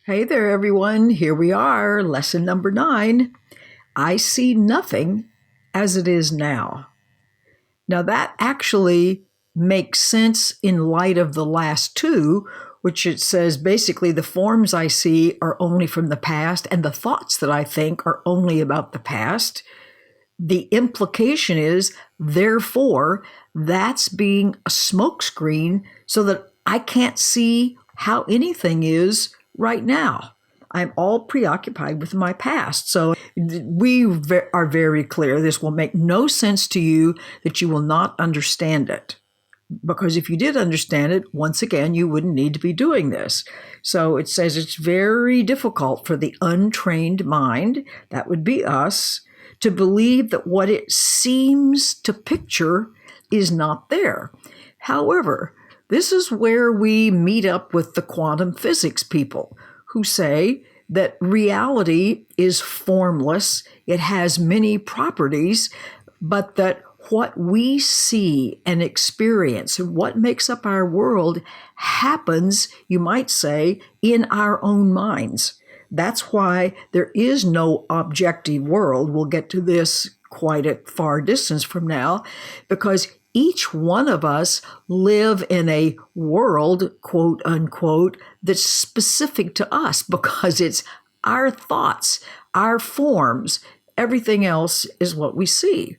Hey there, everyone. Here we are, lesson number 9. I see nothing as it is now. Now, that actually makes sense in light of the last two, which it says basically the forms I see are only from the past, and the thoughts that I think are only about the past. The implication is, therefore, that's being a smokescreen so that I can't see how anything is right now. I'm all preoccupied with my past. So we are very clear. This will make no sense to you, that you will not understand it. Because if you did understand it, once again, you wouldn't need to be doing this. So it says it's very difficult for the untrained mind, that would be us, to believe that what it seems to picture is not there. However, this is where we meet up with the quantum physics people who say that reality is formless, it has many properties, but that what we see and experience and what makes up our world happens, you might say, in our own minds. That's why there is no objective world. We'll get to this quite a far distance from now, because each one of us live in a world, quote unquote, that's specific to us, because it's our thoughts, our forms, everything else is what we see.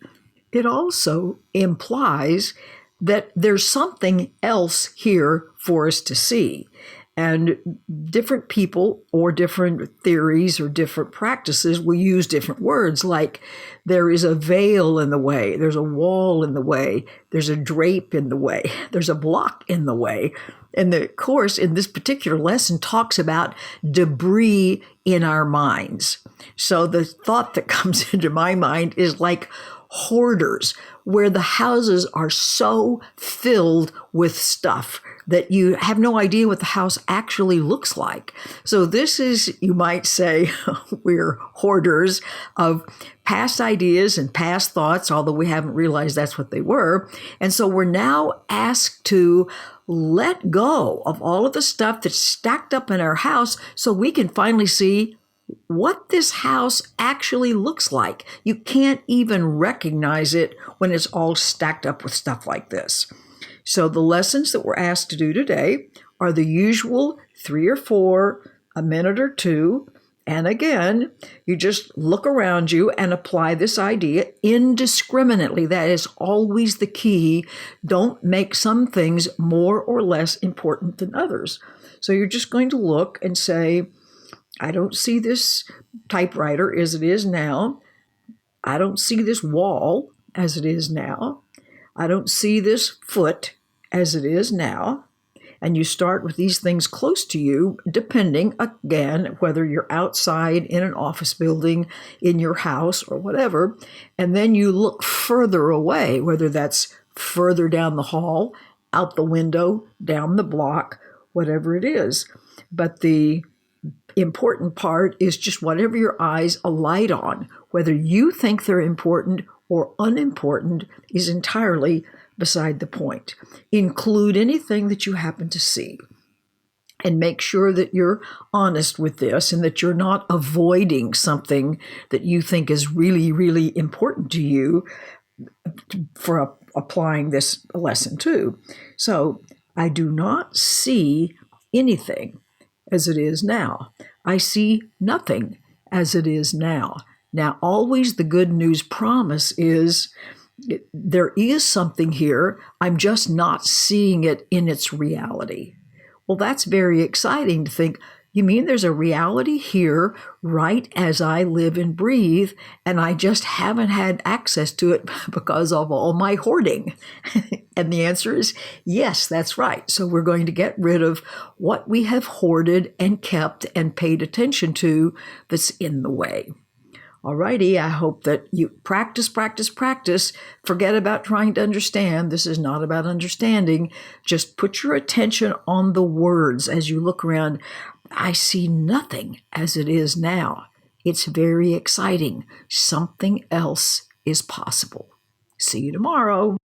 It also implies that there's something else here for us to see. And different people or different theories or different practices will use different words, like there is a veil in the way, there's a wall in the way, there's a drape in the way, there's a block in the way. And the course in this particular lesson talks about debris in our minds. So the thought that comes into my mind is like hoarders, where the houses are so filled with stuff that you have no idea what the house actually looks like. So this is, you might say, we're hoarders of past ideas and past thoughts, although we haven't realized that's what they were. And so we're now asked to let go of all of the stuff that's stacked up in our house so we can finally see what this house actually looks like. You can't even recognize it when it's all stacked up with stuff like this. So the lessons that we're asked to do today are the usual 3 or 4, a minute or 2. And again, you just look around you and apply this idea indiscriminately. That is always the key. Don't make some things more or less important than others. So you're just going to look and say, I don't see this typewriter as it is now. I don't see this wall as it is now. I don't see this foot as it is now. And you start with these things close to you, depending, again, whether you're outside in an office building, in your house, or whatever. And then you look further away, whether that's further down the hall, out the window, down the block, whatever it is. But the important part is just whatever your eyes alight on. Whether you think they're important or unimportant is entirely beside the point. Include anything that you happen to see. And make sure that you're honest with this and that you're not avoiding something that you think is really, really important to you for applying this lesson to. So, I do not see anything as it is now. I see nothing as it is now. Now, always the good news promise is there is something here. I'm just not seeing it in its reality. Well, that's very exciting to think, you mean there's a reality here right as I live and breathe, and I just haven't had access to it because of all my hoarding? And the answer is yes, that's right. So we're going to get rid of what we have hoarded and kept and paid attention to that's in the way. Alrighty, I hope that you practice. Forget about trying to understand. This is not about understanding. Just put your attention on the words as you look around. I see nothing as it is now. It's very exciting. Something else is possible. See you tomorrow.